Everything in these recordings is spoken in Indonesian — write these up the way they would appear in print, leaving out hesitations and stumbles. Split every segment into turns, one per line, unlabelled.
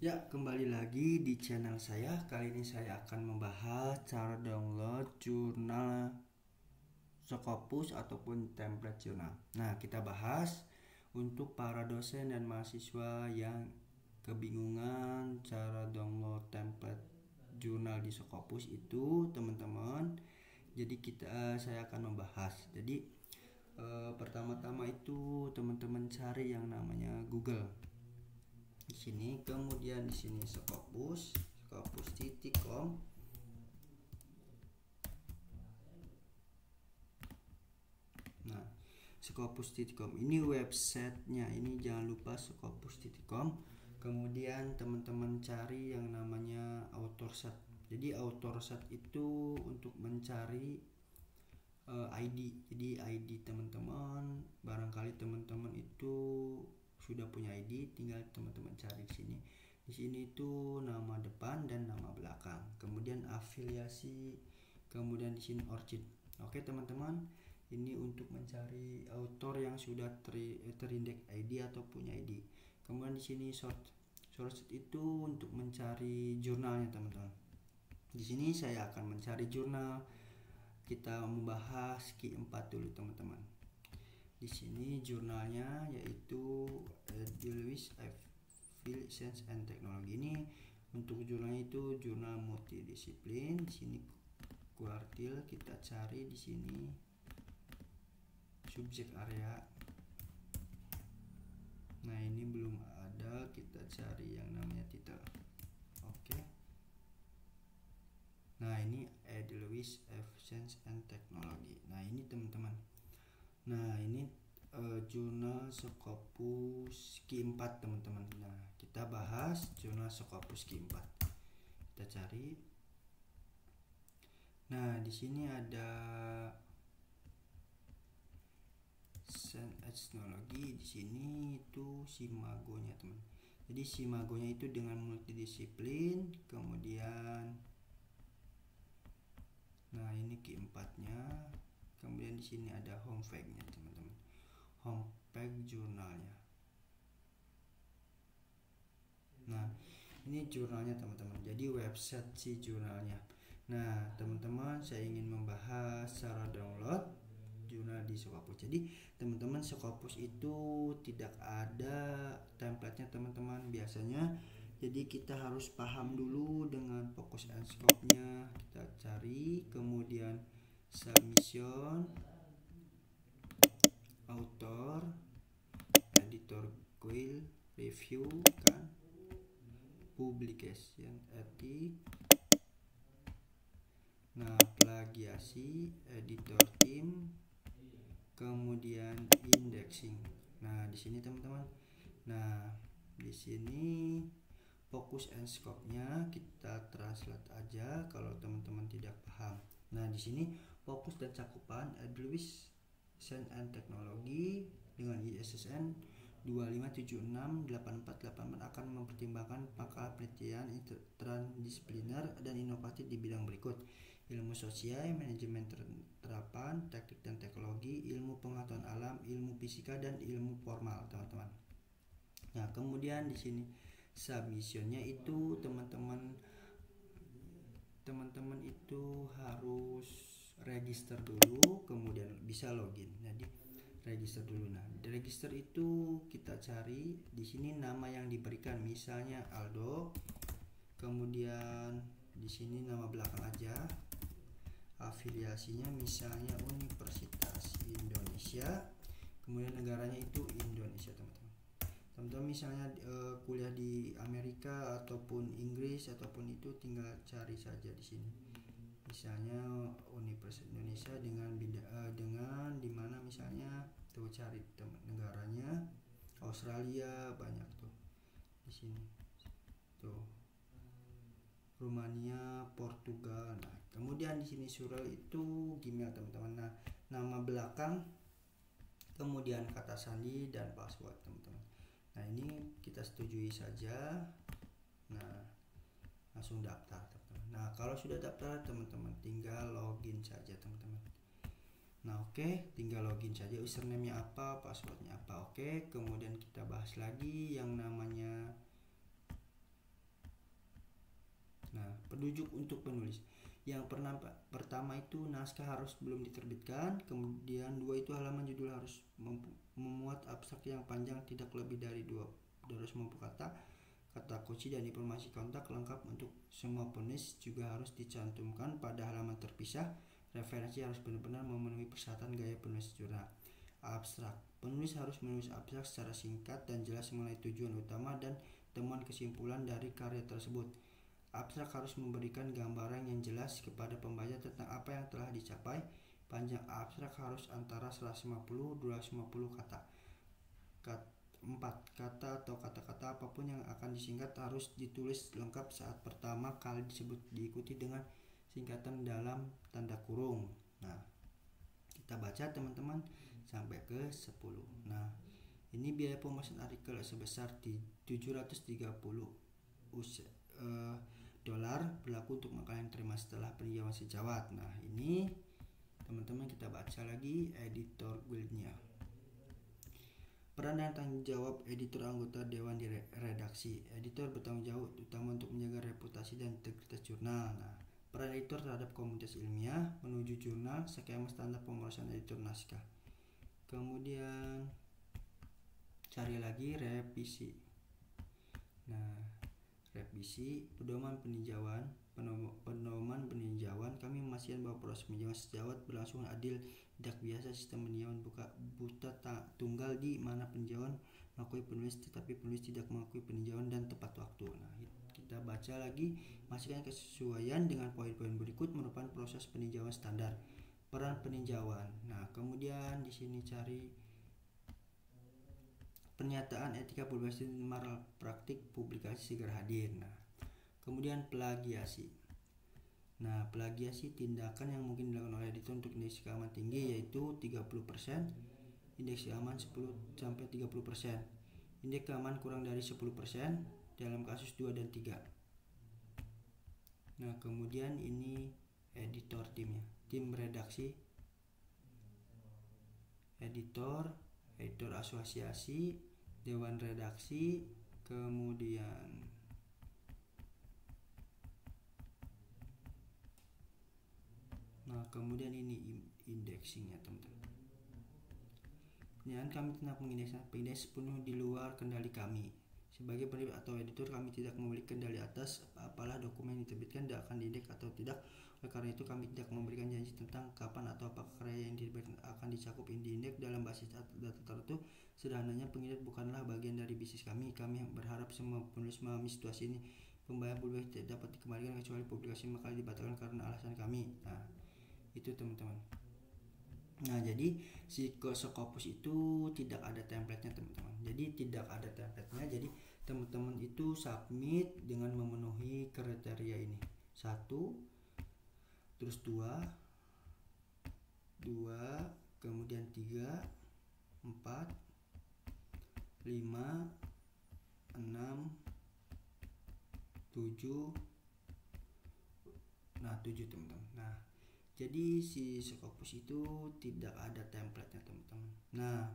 Ya, kembali lagi di channel saya. Kali ini saya akan membahas cara download jurnal Scopus ataupun template jurnal. Nah, kita bahas untuk para dosen dan mahasiswa yang kebingungan cara download template jurnal di Scopus itu, teman-teman. Jadi saya akan membahas. Jadi pertama-tama itu teman-teman cari yang namanya Google di sini, kemudian di sini scopus.com. Nah, scopus.com ini websitenya, ini jangan lupa scopus.com. Kemudian teman-teman cari yang namanya AuthorSearch. Jadi AuthorSearch itu untuk mencari ID. Jadi ID teman-teman, barangkali teman-teman itu sudah punya ID, tinggal teman-teman cari di sini. Di sini itu nama depan dan nama belakang. Kemudian afiliasi, kemudian di sini origin. Oke, teman-teman. Ini untuk mencari author yang sudah terindeks ID atau punya ID. Kemudian di sini source. Source itu untuk mencari jurnalnya, teman-teman. Di sini saya akan mencari jurnal. Kita membahas Q 4 dulu, teman-teman. Di sini jurnalnya yaitu Lewis Science and Technology. Ini untuk jurnalnya itu jurnal multidisiplin. Di sini kuartil, kita cari di sini subjek area. Nah, ini belum ada, kita cari yang namanya title. Oke. Nah, ini Lewis Science and Technology. Nah, ini teman-teman. Nah, ini jurnal Scopus Q 4, teman-teman. Nah, kita bahas jurnal Scopus Q 4. Kita cari. Nah, di sini ada Science Technology. Di sini itu Simagonya, teman. Jadi Simagonya itu dengan multidisiplin, kemudian nah ini Q 4-nya. Kemudian di sini ada homepage-nya, teman-teman. Homepage jurnalnya. Nah, ini jurnalnya, teman-teman. Jadi website si jurnalnya. Nah, teman-teman, saya ingin membahas cara download jurnal di Scopus. Jadi, teman-teman, Scopus itu tidak ada template-nya, teman-teman. Biasanya jadi kita harus paham dulu dengan focus and scope-nya. Kita cari, kemudian submission, author, editor guide, review kan, publication ethic, nah plagiasi, editor team, kemudian indexing. Nah, di sini teman-teman. Nah, di sini fokus and scope-nya kita translate aja kalau teman-teman tidak paham. Nah, di sini fokus dan cakupan Lewis Science and Technology dengan ISSN 25768484 akan mempertimbangkan makalah penelitian transdisipliner dan inovatif di bidang berikut: ilmu sosial, manajemen terapan, teknik dan teknologi, ilmu pengetahuan alam, ilmu fisika, dan ilmu formal, teman-teman. Nah, kemudian di sini submissionnya itu teman-teman itu harus register dulu, kemudian bisa login. Jadi register dulu. Nah, di register itu kita cari di sini nama yang diberikan, misalnya Aldo. Kemudian di sini nama belakang aja. Afiliasinya misalnya Universitas Indonesia. Kemudian negaranya itu Indonesia, teman-teman. Teman-teman misalnya kuliah di Amerika ataupun Inggris ataupun itu, tinggal cari saja di sini. Misalnya Universitas Indonesia dengan dimana misalnya tuh, cari negaranya Australia, banyak tuh di sini tuh, Rumania, Portugal. Nah, kemudian di sini surel itu Gmail, teman-teman. Nah, nama belakang, kemudian kata sandi dan password, teman-teman. Nah, ini kita setujui saja. Nah, langsung daftar, teman-teman. Nah, kalau sudah daftar, teman-teman tinggal login saja, teman-teman. Nah, oke, tinggal login saja, username-nya apa, password-nya apa. Oke, kemudian kita bahas lagi yang namanya rujuk untuk penulis. Yang pertama itu naskah harus belum diterbitkan, kemudian 2 itu halaman judul harus memuat abstrak yang panjang tidak lebih dari 250 kata, kata kunci dan informasi kontak lengkap untuk semua penulis juga harus dicantumkan pada halaman terpisah. Referensi harus benar-benar memenuhi persyaratan gaya penulis jurnal. Abstrak. Penulis harus menulis abstrak secara singkat dan jelas mengenai tujuan utama dan temuan kesimpulan dari karya tersebut. Abstrak harus memberikan gambaran yang jelas kepada pembaca tentang apa yang telah dicapai. Panjang abstrak harus antara 150-250 kata. 4 kata atau kata-kata apapun yang akan disingkat harus ditulis lengkap saat pertama kali disebut, diikuti dengan singkatan dalam tanda kurung. Nah, kita baca teman-teman sampai ke 10. Nah, ini biaya pembuatan artikel sebesar di 730 dolar berlaku untuk makalah yang terima setelah peninjauan sejawat. Nah, ini teman-teman kita baca lagi editor guildnya. Peran dan tanggung jawab editor anggota dewan di redaksi. Editor bertanggung jawab utama untuk menjaga reputasi dan integritas jurnal. Nah, peran editor terhadap komunitas ilmiah, menuju jurnal, skema standar pemrosesan editor naskah. Kemudian cari lagi revisi. Nah, revisi pedoman peninjauan. Pedoman peninjauan kami memastikan bahwa proses peninjauan sejawat berlangsung adil, tidak biasa sistem peninjauan buta tunggal di mana peninjauan mengakui penulis tetapi penulis tidak mengakui peninjauan dan tepat waktu. Nah, kita baca lagi, memastikan kesesuaian dengan poin-poin berikut merupakan proses peninjauan standar. Peran peninjauan. Nah, kemudian di sini cari pernyataan etika publikasi moral praktik publikasi segera hadir. Nah, kemudian plagiasi. Nah, plagiasi tindakan yang mungkin dilakukan oleh editor untuk indeks keamanan tinggi yaitu 30%, indeks keamanan 10-30%, indeks keamanan kurang dari 10% dalam kasus 2 dan 3. Nah, kemudian ini editor timnya, tim redaksi, editor asosiasi, dewan redaksi, kemudian ini indeksingnya teman-teman. Dan kami tentang pengindeksan penuh di luar kendali kami. Sebagai penerbit atau editor kami tidak memiliki kendali atas apalah dokumen yang diterbitkan tidak akan diindeks atau tidak. Oleh karena itu kami tidak memberikan janji tentang kapan atau apakah karya yang diterbitkan akan dicakup indeks dalam basis data tertentu. Sederhananya pengindeks bukanlah bagian dari bisnis kami. Kami berharap semua penulis memahami situasi ini. Pembayaran publikasi tidak dapat dikembalikan kecuali publikasi makalah dibatalkan karena alasan kami. Nah, itu teman-teman. Nah, jadi si Scopus itu tidak ada template-nya teman-teman. Jadi tidak ada template-nya. Jadi teman-teman itu submit dengan memenuhi kriteria ini. 1, terus 2, kemudian 3, 4, 5, 6, 7. Nah, 7 teman-teman. Nah, jadi si Scopus itu tidak ada template-nya teman-teman. Nah,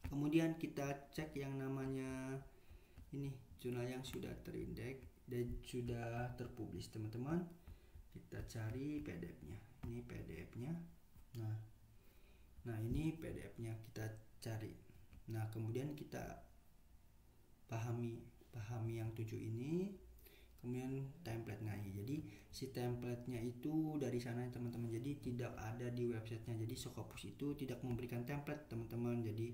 kemudian kita cek yang namanya ini jurnal yang sudah terindeks dan sudah terpublish teman-teman. Kita cari PDF-nya. Ini PDF-nya. Nah, ini PDF-nya kita cari. Nah, kemudian kita pahami yang 7 ini. Kemudian template. Nah, jadi si template-nya itu dari sana teman-teman. Jadi tidak ada di websitenya. Jadi Scopus itu tidak memberikan template teman-teman. Jadi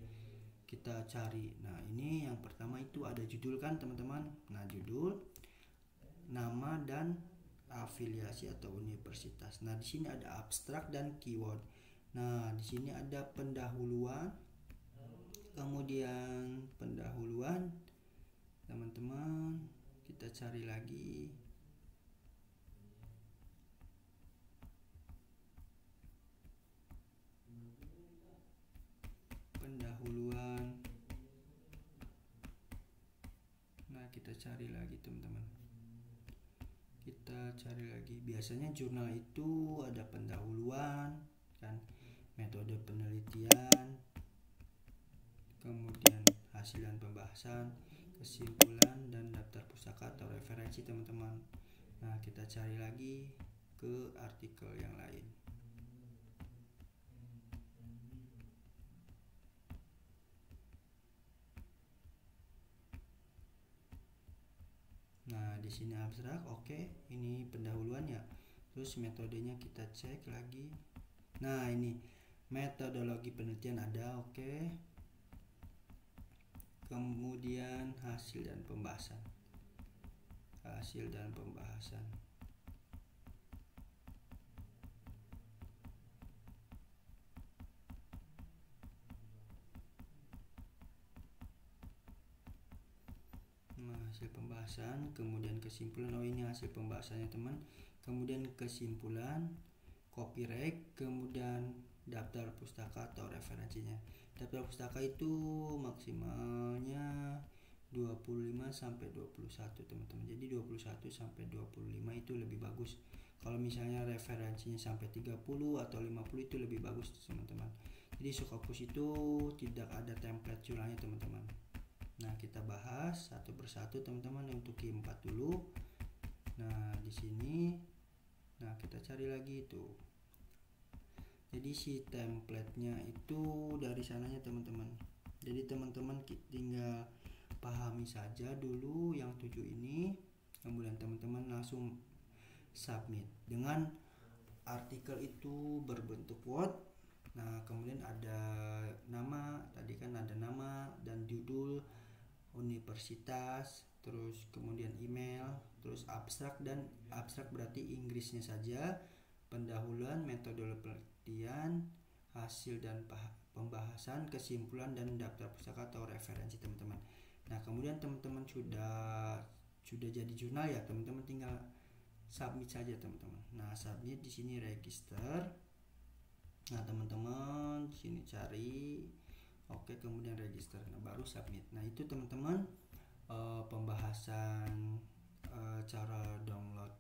kita cari. Nah, ini yang pertama itu ada judul kan teman-teman. Nah, judul, nama dan afiliasi atau universitas. Nah, di sini ada abstrak dan keyword. Nah, di sini ada pendahuluan. Kemudian pendahuluan teman-teman. Kita cari lagi. Pendahuluan. Nah, kita cari lagi teman-teman. Kita cari lagi. Biasanya jurnal itu ada pendahuluan kan, metode penelitian, kemudian hasil dan pembahasan, kesimpulan dan daftar pustaka atau referensi teman-teman. Nah, kita cari lagi ke artikel yang lain. Nah, di sini abstrak, oke. Ini pendahuluan ya. Terus metodenya kita cek lagi. Nah, ini metodologi penelitian ada, oke. Kemudian hasil dan pembahasan. Hasil dan pembahasan. Nah, hasil pembahasan, kemudian kesimpulan. Oh, ini hasil pembahasannya teman. Kemudian kesimpulan, copyright, kemudian daftar pustaka atau referensinya. Daftar pustaka itu maksimalnya 25 sampai 21 teman-teman. Jadi 21 sampai 25 itu lebih bagus. Kalau misalnya referensinya sampai 30 atau 50 itu lebih bagus teman-teman. Jadi Scopus itu tidak ada template jurnalnya teman-teman. Nah, kita bahas satu persatu teman-teman untuk Q4 dulu. Nah, di sini nah kita cari lagi itu. Jadi si template-nya itu dari sananya teman-teman. Jadi teman-teman tinggal pahami saja dulu yang 7 ini, kemudian teman-teman langsung submit dengan artikel itu berbentuk Word. Nah, kemudian ada nama, tadi kan ada nama dan judul, universitas, terus kemudian email, terus abstrak, dan abstrak berarti Inggrisnya saja, pendahuluan, metode penelitian, hasil dan pembahasan, kesimpulan, dan daftar pustaka atau referensi teman-teman. Nah, kemudian teman-teman sudah jadi jurnal ya, teman-teman tinggal submit saja teman-teman. Nah, submit di sini register. Nah, teman-teman di sini cari, oke, kemudian register. Nah, baru submit. Nah, itu teman-teman pembahasan cara download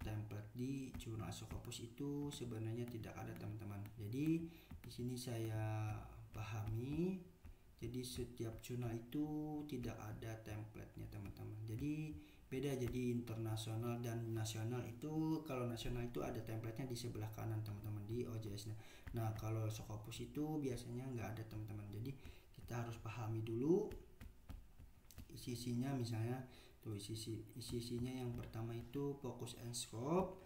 template di jurnal Scopus itu sebenarnya tidak ada teman-teman. Jadi di sini saya pahami. Jadi setiap jurnal itu tidak ada template-nya teman-teman. Jadi beda, jadi internasional dan nasional itu, kalau nasional itu ada template-nya di sebelah kanan teman-teman di OJS-nya. Nah, kalau Scopus itu biasanya nggak ada teman-teman. Jadi kita harus pahami dulu isi-isinya. Misalnya tuh isi-isinya yang pertama itu focus and scope,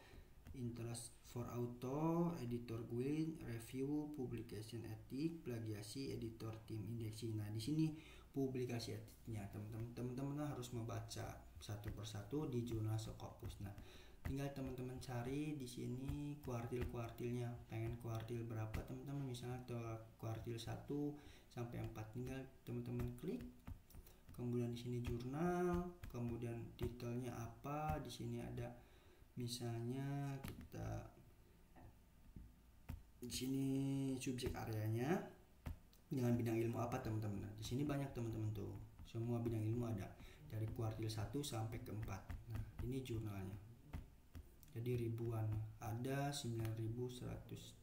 interest for auto, editor guide, review, publication ethic, plagiasi, editor team indexing. Nah, di sini publikasi etiknya teman-teman harus membaca satu persatu di jurnal Scopus. Nah, tinggal teman-teman cari di sini kuartil-kuartilnya, pengen kuartil berapa teman-teman, misalnya kuartil 1 sampai 4, tinggal teman-teman klik. Kemudian di sini jurnal, kemudian detailnya apa, di sini ada misalnya kita di sini subjek areanya dengan bidang ilmu apa teman-teman. Nah, di sini banyak teman-teman tuh, semua bidang ilmu ada dari kuartil 1 sampai ke 4. Nah, ini jurnalnya. Jadi ribuan, ada 9138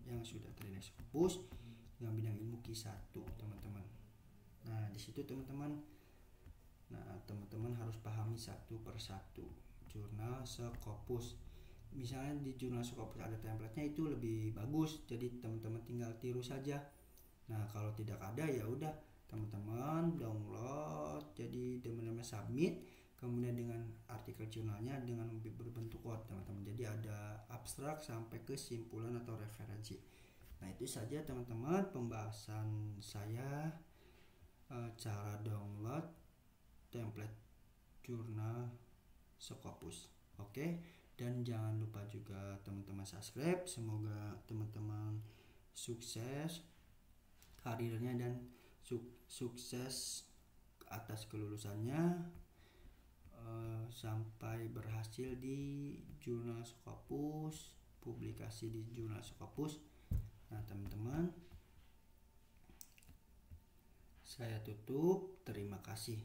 yang sudah terindex Scopus dengan bidang ilmu Q1 teman-teman. Nah, di situ teman-teman. Nah, teman-teman harus pahami satu persatu jurnal Scopus. Misalnya di jurnal Scopus ada template-nya itu lebih bagus. Jadi teman-teman tinggal tiru saja. Nah, kalau tidak ada ya udah teman-teman download, jadi teman-teman submit, kemudian dengan artikel jurnalnya dengan berbentuk Word teman-teman. Jadi ada abstrak sampai kesimpulan atau referensi. Nah, itu saja teman-teman pembahasan saya cara download template jurnal Scopus. Oke, dan jangan lupa juga teman-teman subscribe. Semoga teman-teman sukses karirnya dan sukses atas kelulusannya, sampai berhasil di jurnal Scopus, publikasi di jurnal Scopus. Nah, teman-teman, saya tutup. Terima kasih.